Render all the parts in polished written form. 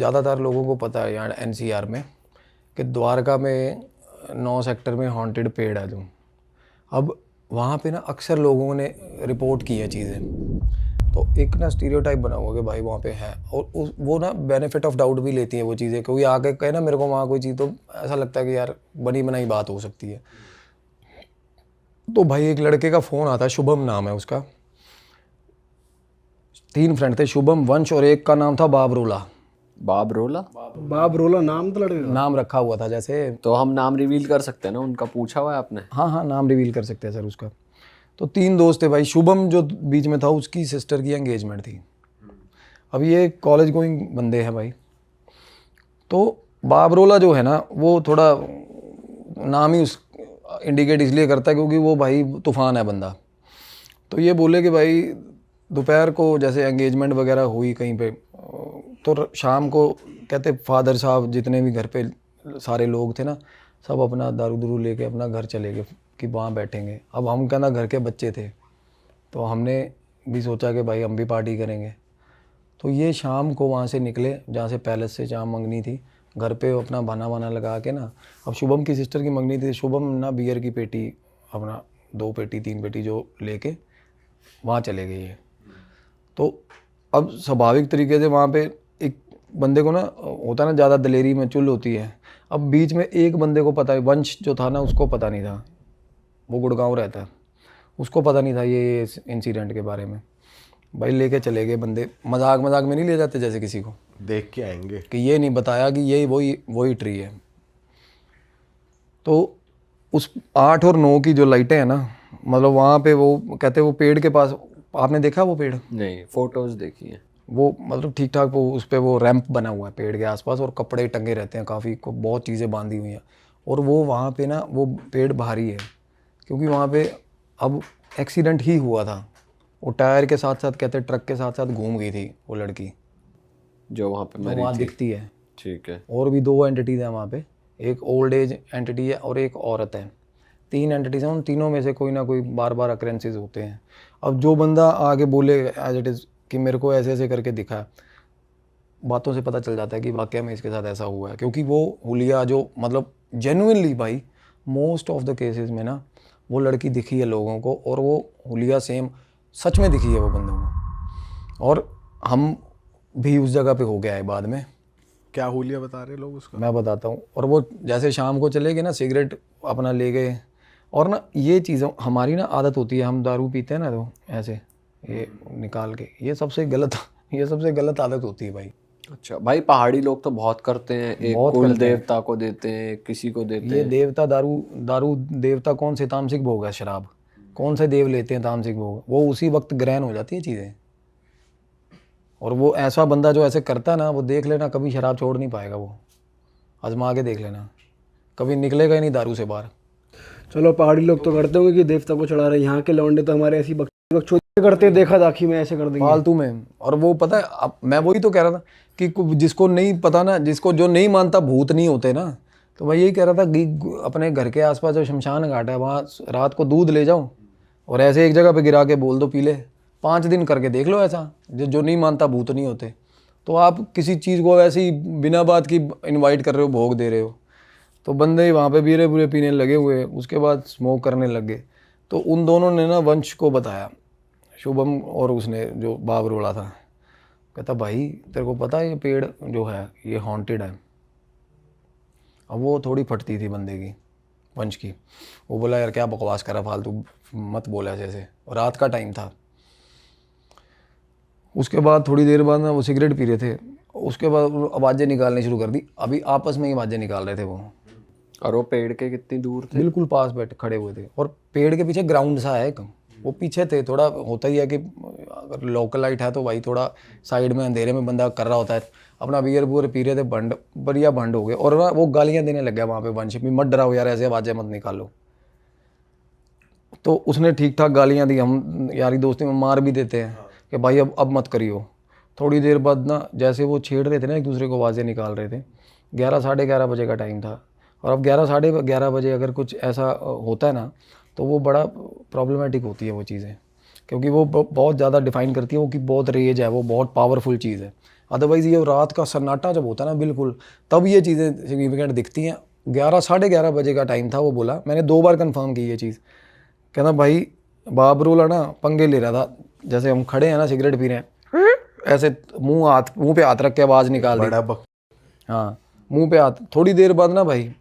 ज़्यादातर लोगों को पता है यहाँ एनसीआर में कि द्वारका में 9 सेक्टर में हॉन्टेड पेड़ है जो। अब वहाँ पे ना अक्सर लोगों ने रिपोर्ट की है चीज़ें, तो एक ना स्टीरियोटाइप बना हुआ कि भाई वहाँ पे है, और वो ना बेनिफिट ऑफ डाउट भी लेती है वो चीज़ें, क्योंकि आगे कहे ना मेरे को वहाँ कोई चीज़, तो ऐसा लगता है कि यार बनी बनाई बात हो सकती है। तो भाई एक लड़के का फ़ोन आता है, शुभम नाम है उसका, 3 फ्रेंड थे, शुभम, वंश और एक का नाम था बाबरोला। बाबरोला? बाबरोला नाम तो लड़के का नाम रखा हुआ था जैसे। तो हम नाम रिवील कर सकते हैं ना, उनका पूछा हुआ है आपने? हाँ हाँ, नाम रिवील कर सकते हैं सर उसका। तो 3 दोस्त थे भाई, शुभम जो बीच में था उसकी सिस्टर की एंगेजमेंट थी। अब ये कॉलेज गोइंग बंदे हैं भाई। तो बाबरोला जो है ना वो थोड़ा नाम ही उस इंडिकेट इसलिए करता है क्योंकि वो भाई तूफान है बंदा। तो ये बोले कि भाई दोपहर को जैसे एंगेजमेंट वगैरह हुई कहीं पे, तो शाम को कहते फादर साहब जितने भी घर पे सारे लोग थे ना, सब अपना दारू दूरू लेके अपना घर चले गए कि वहाँ बैठेंगे। अब हम कहना घर के बच्चे थे, तो हमने भी सोचा कि भाई हम भी पार्टी करेंगे। तो ये शाम को वहाँ से निकले जहाँ से पैलेस से जहाँ मंगनी थी, घर पे अपना बहाना वाना लगा के ना, अब शुभम की सिस्टर की मंगनी थी, शुभम ना बियर की पेटी अपना 2 पेटी 3 पेटी जो लेके वहाँ चले गए ये। तो अब स्वाभाविक तरीके से वहाँ पे एक बंदे को ना होता ना ज़्यादा दलेरी में चुल होती है। अब बीच में एक बंदे को पता है, वंश जो था ना उसको पता नहीं था, वो गुड़गांव रहता है, उसको पता नहीं था ये इंसिडेंट के बारे में। भाई लेके चले गए बंदे, मजाक मजाक में नहीं ले जाते जैसे किसी को देख के आएंगे कि ये नहीं बताया कि ये वही ट्री है। तो उस 8 और 9 की जो लाइटें हैं ना, मतलब वहाँ पे वो कहते वो पेड़ के पास, आपने देखा वो पेड़? नहीं, फोटोज देखी है। वो मतलब ठीक ठाक वो उस पर वो रैंप बना हुआ है पेड़ के आसपास, और कपड़े टंगे रहते हैं काफ़ी, बहुत चीज़ें बांधी हुई हैं। और वो वहाँ पे ना वो पेड़ भारी है क्योंकि वहाँ पे अब एक्सीडेंट ही हुआ था। वो टायर के साथ साथ कहते ट्रक के साथ साथ घूम गई थी वो लड़की जो वहाँ पे जो मरी वहाँ थी। दिखती है। ठीक है। और भी 2 एंटिटीज़ हैं वहाँ पे, एक ओल्ड एज एंटिटी है और एक औरत है। 3 एंटिटीज़ हैं, उन तीनों में से कोई ना कोई बार बार अक्रेंसेस होते हैं। अब जो बंदा आगे बोले एज इट इज़ कि मेरे को ऐसे ऐसे करके दिखा है, बातों से पता चल जाता है कि वाकई में इसके साथ ऐसा हुआ है। क्योंकि वो हुलिया जो मतलब जेन्युइनली भाई मोस्ट ऑफ द केसेस में ना वो लड़की दिखी है लोगों को, और वो हुलिया सेम सच में दिखी है वो बंदों को। और हम भी उस जगह पे हो गया है बाद में। क्या हुलिया बता रहे लोग उसका? मैं बताता हूँ। और वो जैसे शाम को चले गए ना, सिगरेट अपना ले गए, और ना ये चीज़ें हमारी ना आदत होती है, हम दारू पीते हैं ना तो ऐसे ये निकाल के, ये सबसे गलत आदत होती है भाई। अच्छा भाई, पहाड़ी लोग तो बहुत करते हैं, एक बहुत कुल करते हैं। देवता को देते हैं, किसी को देते ये हैं। देवता दारू देवता कौन से तामसिक भोग है, शराब कौन से देव लेते हैं तामसिक भोग, वो उसी वक्त ग्रहण हो जाती है चीज़ें। और वो ऐसा बंदा जो ऐसे करता है ना, वो देख लेना कभी शराब छोड़ नहीं पाएगा, वो आजमा के देख लेना, कभी निकलेगा ही नहीं दारू से बाहर। चलो पहाड़ी लोग तो करते होंगे कि देवता को चढ़ा रहे, यहाँ के लौंडे तो हमारे ऐसी बकचोदी करते हैं, देखा दाखी में ऐसे कर देंगे फालतू में। और वो पता है, अब मैं वही तो कह रहा था कि जिसको नहीं पता ना, जिसको जो नहीं मानता भूत नहीं होते ना, तो मैं यही कह रहा था कि अपने घर के आसपास जो शमशान घाट है वहाँ रात को दूध ले जाओ और ऐसे एक जगह पे गिरा के बोल दो पी ले, 5 दिन करके देख लो ऐसा। जो नहीं मानता भूत नहीं होते, तो आप किसी चीज़ को ऐसे ही बिना बात की इनवाइट कर रहे हो, भोग दे रहे हो। तो बंदे वहाँ पे बीरे बुरे पीने लगे हुए, उसके बाद स्मोक करने लग गए। तो उन दोनों ने ना वंश को बताया, शुभम और उसने जो बाबरोला था, कहता भाई तेरे को पता है ये पेड़ जो है ये हॉन्टेड है। अब वो थोड़ी फटती थी बंदे की, वंश की। वो बोला यार क्या बकवास करा, फालतू मत बोला ऐसे। और रात का टाइम था। उसके बाद थोड़ी देर बाद ना वो सिगरेट पी रहे थे, उसके बाद आवाज़ें निकालनी शुरू कर दी। अभी आपस में ही आवाज़ें निकाल रहे थे वो। और वो पेड़ के कितनी दूर थे? बिल्कुल पास बैठ खड़े हुए थे, और पेड़ के पीछे ग्राउंड सा है एक, वो पीछे थे। थोड़ा होता ही है कि अगर लोकल लाइट है तो भाई थोड़ा साइड में अंधेरे में बंदा कर रहा होता है अपना, बियर बुयर पी रहे थे, भंड बढ़िया भंड हो गए। और ना वो गालियाँ देने लग गया वहाँ पे, वंश भी मत डराओ यार, ऐसे आवाज़ें मत निकालो। तो उसने ठीक ठाक गालियाँ दी, हम यारी दोस्ती में मार भी देते हैं कि भाई अब मत करियो। थोड़ी देर बाद ना जैसे वो छेड़ रहे थे ना, एक दूसरे को आवाज़ें निकाल रहे थे, 11 साढ़े 11 बजे का टाइम था। और अब 11 साढ़े 11 बजे अगर कुछ ऐसा होता है ना, तो वो बड़ा प्रॉब्लमेटिक होती है वो चीज़ें, क्योंकि वो बहुत ज़्यादा डिफ़ाइन करती है वो कि बहुत रेज है, वो बहुत पावरफुल चीज़ है। अदरवाइज़ ये रात का सन्नाटा जब होता है ना बिल्कुल, तब ये चीज़ें सिग्निफिकेंट दिखती हैं। 11 साढ़े 11 बजे का टाइम था, वो बोला, मैंने 2 बार कंफर्म की ये चीज़। कहना भाई बाबरूला ना पंगे ले रहा था, जैसे हम खड़े हैं ना सिगरेट पी रहे हैं, ऐसे मुंह पे हाथ रख के आवाज़ निकाल दी। बड़ा बक हाँ, मुंह पे हाथ। थोड़ी देर बाद ना भाई,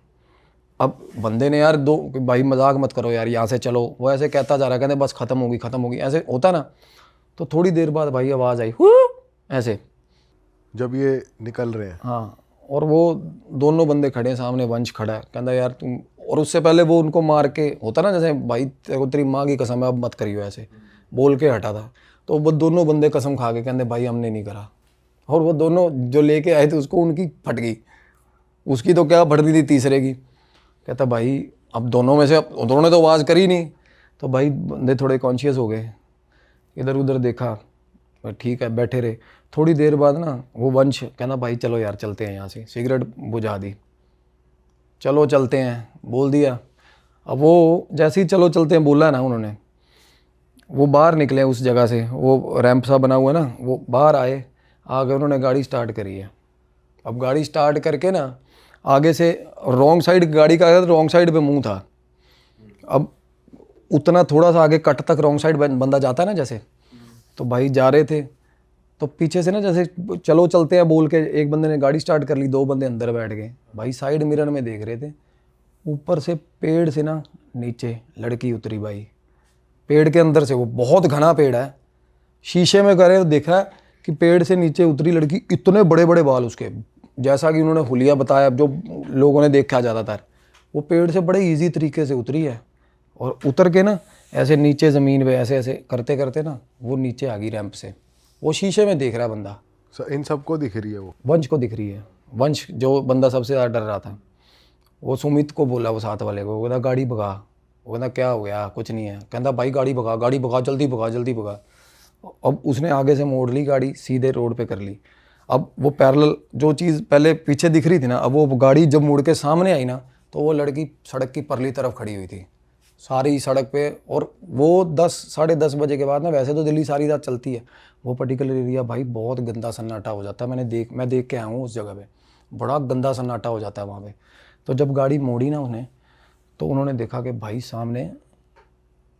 अब बंदे ने यार भाई मजाक मत करो यार, यहाँ से चलो, वो ऐसे कहता जा रहा है, कहते बस ख़त्म होगी, ऐसे होता ना। तो थोड़ी देर बाद भाई आवाज़ आई, ऐसे, जब ये निकल रहे हैं। हाँ, और वो दोनों बंदे खड़े हैं सामने, वंश खड़ा है, कहता यार तुम, और उससे पहले वो उनको मार के, होता ना जैसे भाई तेरे को तेरी माँ की कसम है अब मत करियो, ऐसे बोल के हटा था। तो वो दोनों बंदे कसम खा के कहते भाई हमने नहीं करा। और वो दोनों जो लेके आए थे उसको, उनकी फट गई, उसकी तो क्या फट रही थी तीसरे की। कहता भाई अब दोनों में से, अब दोनों ने तो आवाज़ करी नहीं। तो भाई बंदे थोड़े कॉन्शियस हो गए, इधर उधर देखा, ठीक है बैठे रहे। थोड़ी देर बाद ना वो वंश कहना भाई चलो यार चलते हैं यहाँ से, सिगरेट बुझा दी, चलो चलते हैं बोल दिया। अब वो जैसे ही चलो चलते हैं बोला ना उन्होंने, वो बाहर निकले उस जगह से, वो रैंप सा बना हुआ है ना, वो बाहर आए, आगे उन्होंने गाड़ी स्टार्ट करी है। अब गाड़ी स्टार्ट करके ना आगे से रॉन्ग साइड गाड़ी का, रॉन्ग साइड पे मुंह था। अब उतना थोड़ा सा आगे कट तक रॉन्ग साइड बंदा जाता है ना जैसे, तो भाई जा रहे थे, तो पीछे से ना जैसे चलो चलते हैं बोल के एक बंदे ने गाड़ी स्टार्ट कर ली, 2 बंदे अंदर बैठ गए। भाई साइड मिरर में देख रहे थे, ऊपर से पेड़ से ना नीचे लड़की उतरी भाई, पेड़ के अंदर से, वो बहुत घना पेड़ है, शीशे में करे देखा कि पेड़ से नीचे उतरी लड़की, इतने बड़े बड़े बाल उसके, जैसा कि उन्होंने हुलिया बताया जो लोगों ने देखा ज़्यादातर, वो पेड़ से बड़े इजी तरीके से उतरी है। और उतर के ना ऐसे नीचे ज़मीन पे ऐसे ऐसे करते करते ना वो नीचे आ गई रैंप से। वो शीशे में देख रहा है बंदा, इन सबको दिख रही है वो? वंश को दिख रही है। वंश जो बंदा सबसे ज़्यादा डर रहा था, वो सुमित को बोला, वो साथ वाले को, वो कहता गाड़ी भगा। वो कहता क्या हो गया, कुछ नहीं है। कहता भाई गाड़ी भगा, जल्दी भगा। अब उसने आगे से मोड़ ली गाड़ी, सीधे रोड पे कर ली। अब वो पैरेलल जो चीज़ पहले पीछे दिख रही थी ना, अब वो गाड़ी जब मुड़ के सामने आई ना, तो वो लड़की सड़क की परली तरफ खड़ी हुई थी, सारी सड़क पे। और वो 10 साढ़े 10 बजे के बाद ना, वैसे तो दिल्ली सारी रात चलती है, वो पर्टिकुलर एरिया भाई बहुत गंदा सन्नाटा हो जाता है। मैं देख के आया हूँ उस जगह पे, बड़ा गंदा सन्नाटा हो जाता है वहाँ पे। तो जब गाड़ी मोड़ी ना उन्हें, तो उन्होंने देखा कि भाई सामने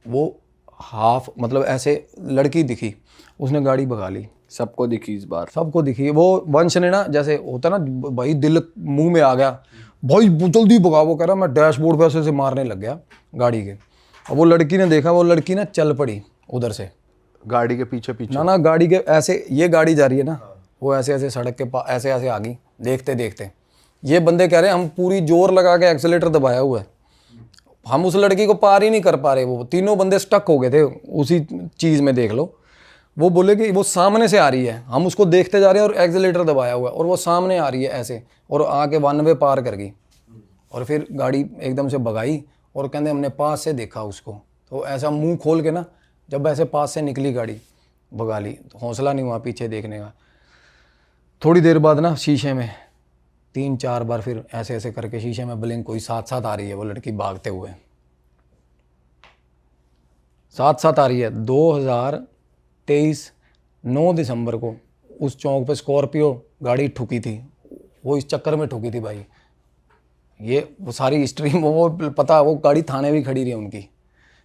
वो हाफ मतलब ऐसे लड़की दिखी, उसने गाड़ी भगा ली। सबको दिखी इस बार? सबको दिखी। वो वंश ने ना, जैसे होता ना भाई दिल मुंह में आ गया, भाई जल्दी भगा। वो कह रहा मैं डैशबोर्ड पे ऐसे मारने लग गया गाड़ी के। अब वो लड़की ने देखा, वो लड़की ना चल पड़ी उधर से, गाड़ी के पीछे ना गाड़ी के ऐसे, ये गाड़ी जा रही है ना, वो ऐसे ऐसे सड़क के पास ऐसे ऐसे आ गई। देखते देखते ये बंदे कह रहे हैं हम पूरी जोर लगा के एक्सीलेटर दबाया हुआ है, हम उस लड़की को पार ही नहीं कर पा रहे। वो तीनों बंदे स्टक हो गए थे उसी चीज़ में, देख लो। वो बोले कि वो सामने से आ रही है, हम उसको देखते जा रहे हैं और एक्सीलेटर दबाया हुआ है, और वो सामने आ रही है ऐसे, और आके 1 वे पार कर गई। और फिर गाड़ी एकदम से भगाई, और कहते हमने पास से देखा उसको, तो ऐसा मुंह खोल के ना, जब ऐसे पास से निकली गाड़ी भगा ली। तो हौसला नहीं हुआ पीछे देखने का। थोड़ी देर बाद ना शीशे में 3-4 बार फिर ऐसे ऐसे करके शीशे में ब्लिंक हुई, साथ साथ आ रही है वो लड़की भागते हुए, साथ साथ आ रही है। 2023 9 दिसंबर को उस चौक पे स्कॉर्पियो गाड़ी ठुकी थी, वो इस चक्कर में ठुकी थी भाई। ये वो सारी हिस्ट्री वो पता, वो गाड़ी थाने भी खड़ी रही उनकी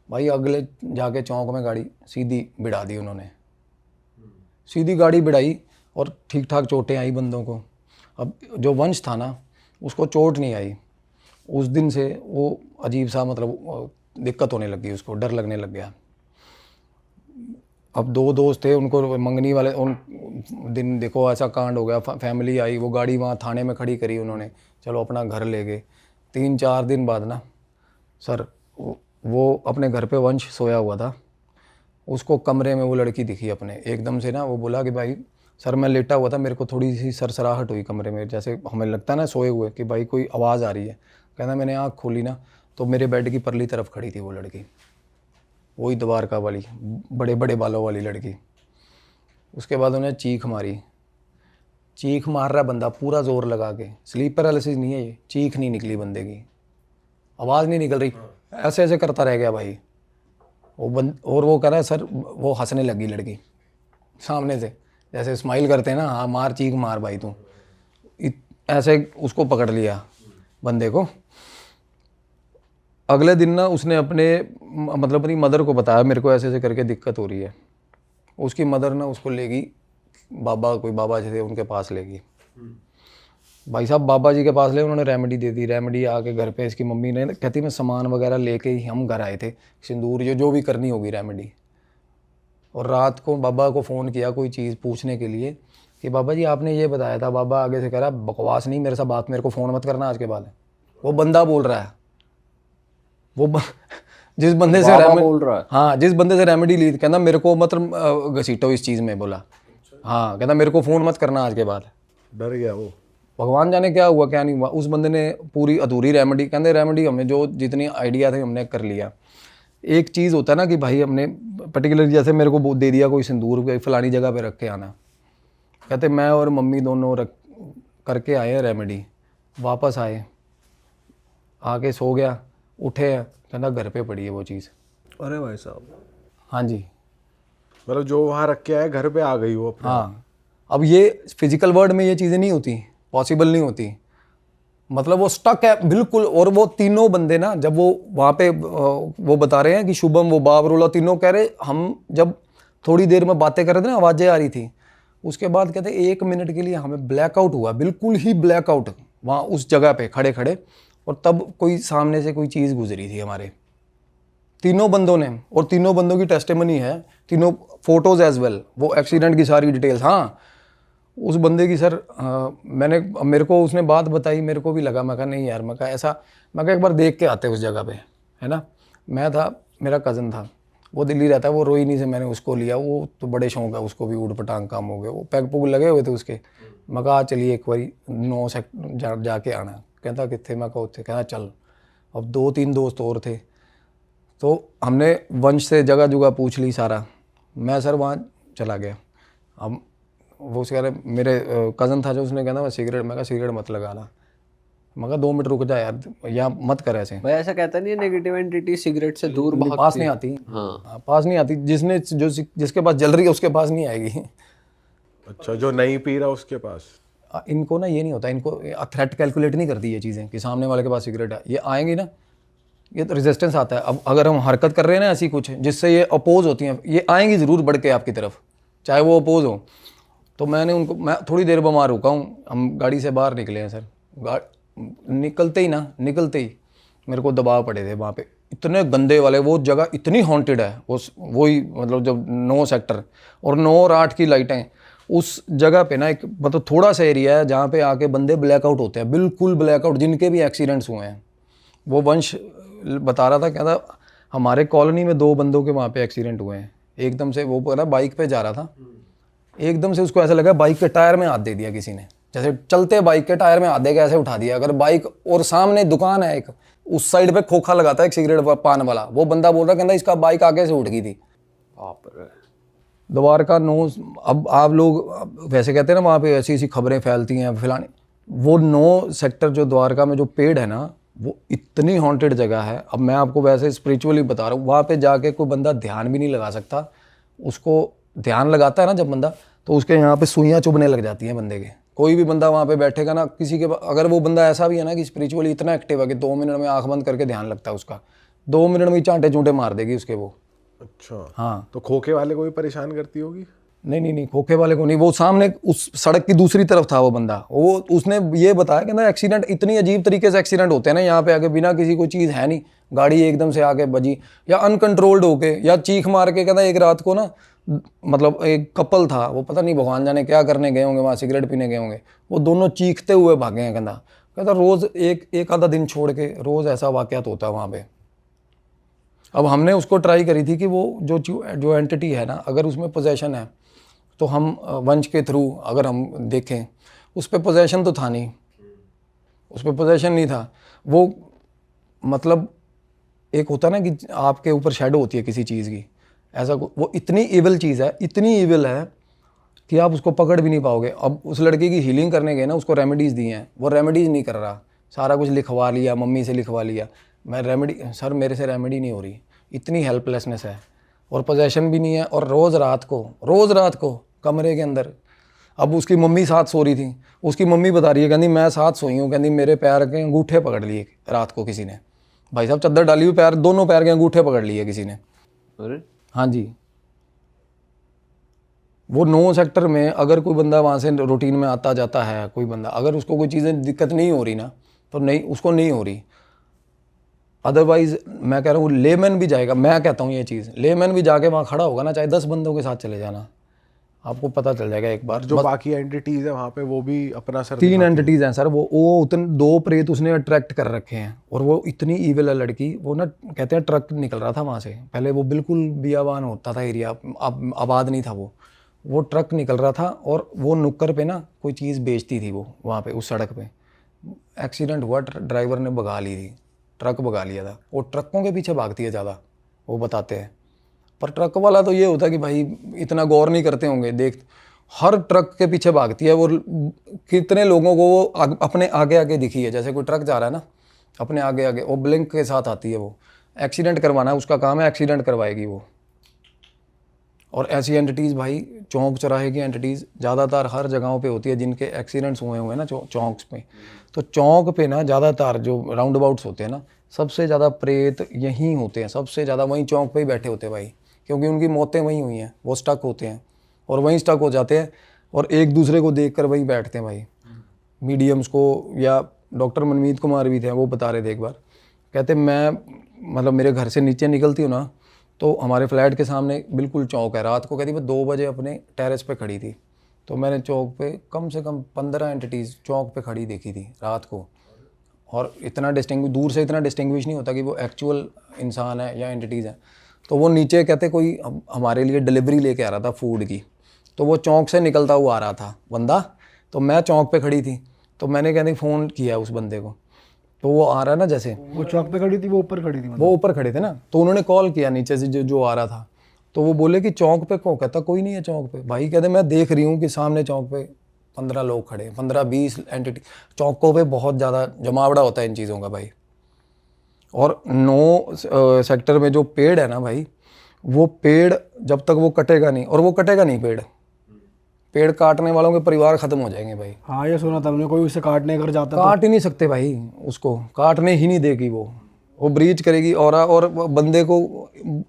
भाई। अगले जाके चौक में गाड़ी सीधी बिड़ा दी उन्होंने, सीधी गाड़ी बिड़ाई, और ठीक ठाक चोटें आई बंदों को। अब जो वंश था ना, उसको चोट नहीं आई। उस दिन से वो अजीब सा मतलब दिक्कत होने लगी, उसको डर लगने लग गया। अब 2 दोस्त थे, उनको मंगनी वाले उन दिन देखो ऐसा कांड हो गया, फैमिली आई, वो गाड़ी वहाँ थाने में खड़ी करी उन्होंने, चलो अपना घर ले गए। 3-4 दिन बाद ना सर, वो अपने घर पे वंश सोया हुआ था, उसको कमरे में वो लड़की दिखी अपने, एकदम से ना वो बोला कि भाई सर मैं लेटा हुआ था, मेरे को थोड़ी सी सरसराहट हुई कमरे में, जैसे हमें लगता है ना सोए हुए कि भाई कोई आवाज़ आ रही है। कहना मैंने आँख खोली ना, तो मेरे बेड की परली तरफ खड़ी थी वो लड़की, वही द्वारका वाली बड़े बड़े बालों वाली लड़की। उसके बाद उन्हें चीख मारी, चीख मार रहा बंदा पूरा जोर लगा के, स्लीप पैरालिसिस नहीं है ये, चीख नहीं निकली बंदे की, आवाज़ नहीं निकल रही, ऐसे ऐसे करता रह गया भाई वो और वो कह रहा है सर, वो हंसने लगी लड़की सामने से, जैसे स्माइल करते हैं ना, हाँ मार चीख मार भाई तू, ऐसे उसको पकड़ लिया बंदे को। अगले दिन ना उसने मतलब अपनी मदर को बताया मेरे को ऐसे ऐसे करके दिक्कत हो रही है। उसकी मदर ना उसको लेगी कोई बाबा जी थे उनके पास लेगी। भाई साहब बाबा जी के पास ले, उन्होंने रेमेडी दे दी। रेमेडी आके घर पे इसकी मम्मी ने कहती मैं सामान वगैरह लेके ही हम घर आए थे, सिंदूर जो भी करनी होगी रेमेडी। और रात को बाबा को फ़ोन किया कोई चीज़ पूछने के लिए कि बाबा जी आपने ये बताया था। बाबा आगे से कह रहा बकवास नहीं मेरे साथ बात, मेरे को फ़ोन मत करना आज के बाद। वो बंदा बोल रहा है, जिस बंदे से बोल रहा है। हाँ जिस बंदे से रेमेडी ली, कहना मेरे को मत घसीटो इस चीज़ में। बोला हाँ, कहना मेरे को फ़ोन मत करना आज के बाद। डर गया वो। भगवान जाने क्या हुआ क्या नहीं हुआ। उस बंदे ने पूरी अधूरी रेमेडी, कहते रेमेडी हमने जो जितनी आइडिया थे हमने कर लिया। एक चीज़ होता है ना कि भाई हमने पर्टिकुलर जैसे मेरे को दे दिया कोई सिंदूर फलानी जगह पे रख के आना, कहते मैं और मम्मी दोनों करके आए हैं रेमेडी। वापस आए, आके सो गया, उठे कहना घर पे पड़ी है वो चीज़। अरे भाई साहब। हाँ जी, मतलब जो वहाँ रख के आए घर पे आ गई वो अपने। हाँ। अब ये फिजिकल वर्ल्ड में ये चीज़ें नहीं होती, पॉसिबल नहीं होती। मतलब वो स्टक है बिल्कुल। और वो तीनों बंदे ना जब वो वहाँ पे वो बता रहे हैं कि शुभम वो बाबरोला तीनों कह रहे, हम जब थोड़ी देर में बातें कर रहे थे ना आवाज़ें आ रही थी, उसके बाद कहते 1 मिनट के लिए हमें ब्लैकआउट हुआ, बिल्कुल ही ब्लैकआउट वहाँ उस जगह पे खड़े खड़े। और तब कोई सामने से कोई चीज़ गुजरी थी हमारे तीनों बंदों ने, और तीनों बंदों की टेस्टिमनी है, तीनों फोटोज एज वेल, वो एक्सीडेंट की सारी डिटेल्स। हाँ उस बंदे की सर मेरे को उसने बात बताई, मेरे को भी लगा, मैं कहा नहीं यार, मैं कहा ऐसा, मैं कहा एक बार देख के आते उस जगह पे, है ना। मैं था, मेरा कज़न था, वो दिल्ली रहता है, वो रोहिणी से मैंने उसको लिया, वो तो बड़े शौक है उसको भी, ऊट पटांग काम हो गए, वो पैग पुग लगे हुए थे उसके। मैं कहा चलिए एक बारी 9 सेक्टर जाके आना। कहता कितने, मैं कहा उत्थे। कहता चल। अब 2-3 दोस्त और थे, तो हमने वंश से जगह जुगह पूछ ली सारा। मैं सर वहाँ चला गया। अब वो उसके कह रहे, मेरे कज़न था जो, उसने कहना मैं सिगरेट, मैं कहा सिगरेट मत लगाना। मैं कहा 2 मिनट रुक जा यार, या मत कर ऐसे। भाई ऐसा कहता नहीं है नेगेटिव एंटिटी सिगरेट से दूर भागती पास नहीं आती। हाँ पास नहीं आती। जिसके पास जल रही है उसके पास नहीं आएगी। अच्छा, जो नहीं पी रहा उसके पास। इनको ना ये नहीं होता, इनको थ्रेट कैलकुलेट नहीं करती ये चीज़ें कि सामने वाले के पास सिगरेट है। ये आएंगी ना, ये तो रेजिस्टेंस आता है। अब अगर हम हरकत कर रहे हैं ना ऐसी कुछ जिससे ये अपोज होती हैं, ये आएंगी ज़रूर बढ़ के आपकी तरफ, चाहे वो अपोज हो। तो मैं थोड़ी देर बीमार रुका हूँ, हम गाड़ी से बाहर निकले हैं सर। निकलते ही मेरे को दबाव पड़े थे वहाँ पे, इतने गंदे वाले। वो जगह इतनी हॉन्टेड है, वही मतलब जब 9 सेक्टर और 9 और 8 की लाइटें, उस जगह पे ना एक मतलब थोड़ा सा एरिया है जहाँ पे आके बंदे ब्लैकआउट होते हैं, बिल्कुल ब्लैकआउट, जिनके भी एक्सीडेंट्स हुए हैं। वो वंश बता रहा था, कहता हमारे कॉलोनी में 2 बंदों के वहाँ पे एक्सीडेंट हुए हैं। एकदम से वो ना बाइक पे जा रहा था, एकदम से उसको ऐसा लगा बाइक के टायर में हाथ दे दिया किसी ने, जैसे चलते बाइक के टायर में हाथ देकर ऐसे उठा दिया। अगर बाइक और सामने दुकान है एक, उस साइड पे खोखा लगाता है एक सिगरेट पान वाला, वो बंदा बोल रहा, कहता इसका बाइक आगे से उठ गई थी। द्वारका 9। अब आप लोग वैसे कहते हैं ना वहाँ पे ऐसी ऐसी खबरें फैलती हैं फैलाने, वो 9 सेक्टर जो द्वारका में जो पेड़ है ना, वो इतनी हॉन्टेड जगह है। अब मैं आपको वैसे स्पिरिचुअली बता रहा हूँ, वहाँ पे जाके कोई बंदा ध्यान भी नहीं लगा सकता। उसको ध्यान लगाता है ना जब बंदा, तो उसके यहाँ पे सुइयाँ चुभने लग जाती हैं बंदे के। कोई भी बंदा वहाँ पे बैठेगा ना, किसी के अगर वो बंदा ऐसा भी है ना कि स्पिरिचुअली इतना एक्टिव है कि 2 मिनट में आँख बंद करके ध्यान लगता है उसका, 2 मिनट में चांटे चूंटे मार देगी उसके वो। अच्छा हाँ, तो खोखे वाले को भी परेशान करती होगी। नहीं, खोखे वाले को नहीं। वो सामने उस सड़क की दूसरी तरफ था वो बंदा, वो उसने ये बताया कि ना एक्सीडेंट इतनी अजीब तरीके से एक्सीडेंट होते हैं ना यहाँ पे आके, बिना किसी कोई चीज़ है नहीं, गाड़ी एकदम से आके बजी या अनकंट्रोल्ड होके या चीख मार के। कहता एक रात को ना, मतलब एक कपल था, वो पता नहीं भगवान जाने क्या करने गए होंगे, वहाँ सिगरेट पीने गए होंगे, वो दोनों चीखते हुए भागे हैं। कहता रोज़ एक आधा दिन छोड़ के रोज़ ऐसा वाक़यात होता है वहाँ पे। अब हमने उसको ट्राई करी थी कि वो जो एंटिटी है ना, अगर उसमें पोजेशन है तो हम वंश के थ्रू अगर हम देखें, उस पर पोजेशन तो था नहीं, उस पर पोजेशन नहीं था। वो मतलब एक होता ना कि आपके ऊपर शैडो होती है किसी चीज़ की, ऐसा वो इतनी इविल चीज़ है, इतनी इविल है कि आप उसको पकड़ भी नहीं पाओगे। अब उस लड़के की हीलिंग करने गए ना, उसको रेमेडीज़ दी हैं, वो रेमेडीज़ नहीं कर रहा, सारा कुछ लिखवा लिया, मम्मी से लिखवा लिया। मैं रेमेडी, सर मेरे से रेमेडी नहीं हो रही, इतनी हेल्पलेसनेस है, और पोजेशन भी नहीं है। और रोज़ रात को कमरे के अंदर अब उसकी मम्मी साथ सो रही थी, उसकी मम्मी बता रही है, कहती मैं साथ सोई हूँ, कहती मेरे पैर के अंगूठे पकड़ लिए रात को किसी ने। भाई साहब चद्दर डाली हुई, पैर दोनों पैर के अंगूठे पकड़ लिए किसी ने। अरे हाँ जी, वो 9 सेक्टर में अगर कोई बंदा वहाँ से रूटीन में आता जाता है, कोई बंदा अगर उसको कोई चीज़ें दिक्कत नहीं हो रही ना, तो नहीं, उसको नहीं हो रही। अदरवाइज मैं कह रहा हूँ लेमैन भी जाएगा, मैं कहता हूँ ये चीज़, लेमैन भी जाके वहाँ खड़ा होगा ना, चाहे 10 बंदों के साथ चले जाना, आपको पता चल जाएगा एक बार। जो बाकी एंटिटीज है वहाँ पे वो भी अपना सर 3 एंटिटीज हैं सर, वो उतने 2 प्रेत उसने अट्रैक्ट कर रखे हैं, और वो इतनी ईविल है लड़की। वो ना कहते हैं ट्रक निकल रहा था वहाँ से, पहले वो बिल्कुल बियाबान होता था एरिया, अब आबाद नहीं था वो ट्रक निकल रहा था, और वो नुक्कर पे ना कोई चीज़ बेचती थी वो वहाँ पे उस सड़क पे। एक्सीडेंट हुआ, ड्राइवर ने भगा ली थी, ट्रक भगा लिया था। वो ट्रकों के पीछे भागती है ज़्यादा, वो बताते हैं। पर ट्रक वाला तो ये होता है कि भाई इतना गौर नहीं करते होंगे, देख हर ट्रक के पीछे भागती है। वो कितने लोगों को वो अपने आगे आगे दिखी है, जैसे कोई ट्रक जा रहा है ना अपने आगे आगे, वो ब्लिंक के साथ आती है। वो एक्सीडेंट करवाना है उसका काम है, एक्सीडेंट करवाएगी वो। और ऐसी एंटिटीज़ भाई चौक चौराहे की एंटिटीज़ ज़्यादातर हर जगहों पे होती है जिनके एक्सीडेंट्स हुए हैं ना चौक पे। तो चौक पे ना ज़्यादातर जो राउंड अबाउट्स होते हैं ना, सबसे ज़्यादा प्रेत यहीं होते हैं, सबसे ज़्यादा वहीं चौक पे ही बैठे होते हैं भाई, क्योंकि उनकी मौतें वहीं हुई हैं, वो स्टक होते हैं और वहीं स्टक हो जाते हैं, और एक दूसरे को देख कर वहीं बैठते हैं भाई। मीडियम्स को, या डॉक्टर मनमीत कुमार भी थे, वो बता रहे थे एक बार, कहते मैं मतलब मेरे घर से नीचे निकलती हूँ ना, तो हमारे फ्लैट के सामने बिल्कुल चौक है। रात को कहती मैं 2 बजे अपने टेरेस पे खड़ी थी, तो मैंने चौक पे कम से कम 15 एंटिटीज़ चौक पे खड़ी देखी थी रात को। और इतना दूर से इतना डिस्टिंग्विश नहीं होता कि वो एक्चुअल इंसान है या एंटिटीज़ है। तो वो नीचे कहते कोई हमारे लिए डिलीवरी लेके आ रहा था फूड की, तो वो चौक से निकलता हुआ आ रहा था बंदा, तो मैं चौक पे खड़ी थी, तो मैंने कहते फ़ोन किया उस बंदे को, तो वो आ रहा है ना, जैसे वो चौक पे खड़ी थी, वो ऊपर खड़ी थी मतलब। वो ऊपर खड़े थे ना, तो उन्होंने कॉल किया नीचे से जो आ रहा था, तो वो बोले कि चौक पे को, कहता कोई नहीं है चौक पे। भाई कहते मैं देख रही हूँ कि सामने चौक पे 15 लोग खड़े, 15-20 एंटिटी। चौकों पे बहुत ज़्यादा जमावड़ा होता है इन चीज़ों का भाई। और 9 सेक्टर में जो पेड़ है ना भाई, वो पेड़ जब तक वो कटेगा नहीं, और वो कटेगा नहीं पेड़ काटने वालों के परिवार खत्म हो जाएंगे भाई। हाँ ये सुना था हमने, कोई उसे काटने अगर जाता काट ही नहीं सकते भाई, उसको काटने ही नहीं देगी वो ब्रीच करेगी। और बंदे को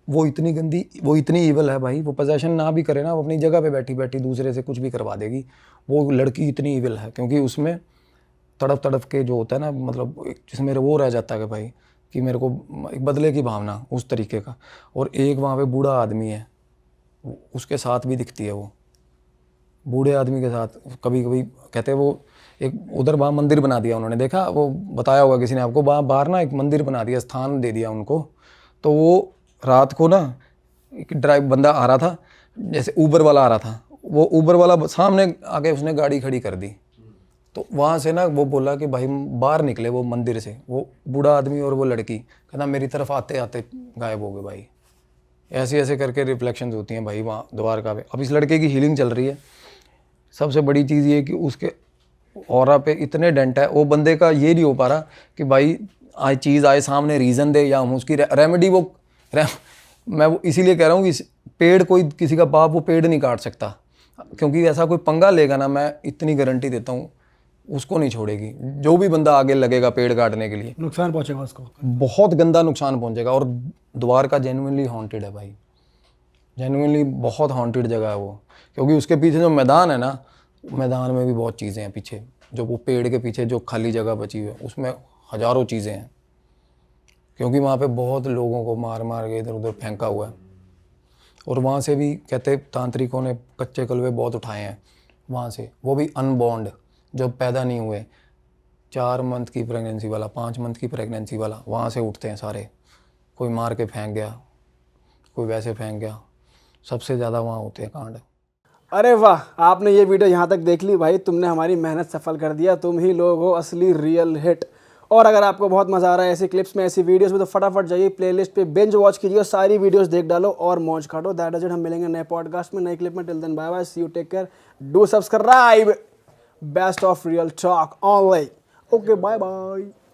वो इतनी गंदी, वो इतनी ईवल है भाई, वो पोजेशन ना भी करे ना, वो अपनी जगह पे बैठी बैठी दूसरे से कुछ भी करवा देगी। वो लड़की इतनी ईवल है, क्योंकि उसमें तड़प के जो होता है ना, मतलब जिसमें वो रह जाता है भाई कि मेरे को एक बदले की भावना उस तरीके का। और एक वहाँ पे बूढ़ा आदमी है, उसके साथ भी दिखती है वो, बूढ़े आदमी के साथ कभी कभी। कहते हैं वो एक उधर वहाँ मंदिर बना दिया उन्होंने, देखा वो बताया होगा किसी ने आपको, बाहर ना एक मंदिर बना दिया, स्थान दे दिया उनको। तो वो रात को ना एक बंदा आ रहा था, जैसे ऊबर वाला आ रहा था, वो ऊबर वाला सामने आके उसने गाड़ी खड़ी कर दी। तो वहाँ से ना वो बोला कि भाई बाहर निकले वो मंदिर से, वो बूढ़ा आदमी और वो लड़की, कहना मेरी तरफ आते आते गायब हो गए भाई। ऐसे ऐसे करके रिफ्लेक्शंस होती हैं भाई वहाँ द्वारका पे। अब इस लड़के की हीलिंग चल रही है। सबसे बड़ी चीज़ ये कि उसके ऑरा पे इतने डेंट है, वो बंदे का ये नहीं हो पा रहा कि भाई आज चीज़ आए सामने रीज़न दे या हम उसकी रेमेडी मैं वो इसीलिए कह रहा हूँ कि पेड़ कोई किसी का बाप वो पेड़ नहीं काट सकता, क्योंकि ऐसा कोई पंगा लेगा ना, मैं इतनी गारंटी देता हूँ उसको नहीं छोड़ेगी। जो भी बंदा आगे लगेगा पेड़ काटने के लिए, नुकसान पहुंचेगा उसको, बहुत गंदा नुकसान पहुंचेगा। और द्वारका जेन्युइनली हॉन्टेड है भाई, जेन्युइनली बहुत हॉन्टेड जगह है वो, क्योंकि उसके पीछे जो मैदान है ना, मैदान में भी बहुत चीज़ें हैं पीछे, जो वो पेड़ के पीछे जो खाली जगह बची हुई है उसमें हज़ारों चीज़ें हैं, क्योंकि वहाँ पे बहुत लोगों को मार मार के इधर उधर फेंका हुआ है। और वहाँ से भी कहते तांत्रिकों ने कच्चे कलवे बहुत उठाए हैं वहाँ से, वो भी अनबॉन्ड, जो पैदा नहीं हुए, 4 मंथ की प्रेगनेंसी वाला, 5 मंथ की प्रेगनेंसी वाला, वहाँ से उठते हैं सारे। कोई मार के फेंक गया, कोई वैसे फेंक गया, सबसे ज़्यादा वहाँ होते हैं कांड। अरे वाह, आपने ये वीडियो यहाँ तक देख ली भाई, तुमने हमारी मेहनत सफल कर दिया। तुम ही लोग हो असली रियल हिट। और अगर आपको बहुत मज़ा आ रहा है ऐसी क्लिप्स में, ऐसी वीडियोस में, तो फटाफट जाइए प्लेलिस्ट पे, बिंज वॉच कीजिए, सारी वीडियोस देख डालो और मौज काटो। That is it. हम मिलेंगे नए पॉडकास्ट में, नए क्लिप में। Till then bye bye, see you, take care, do subscribe. Best of Real Talk Online. Okay, bye bye.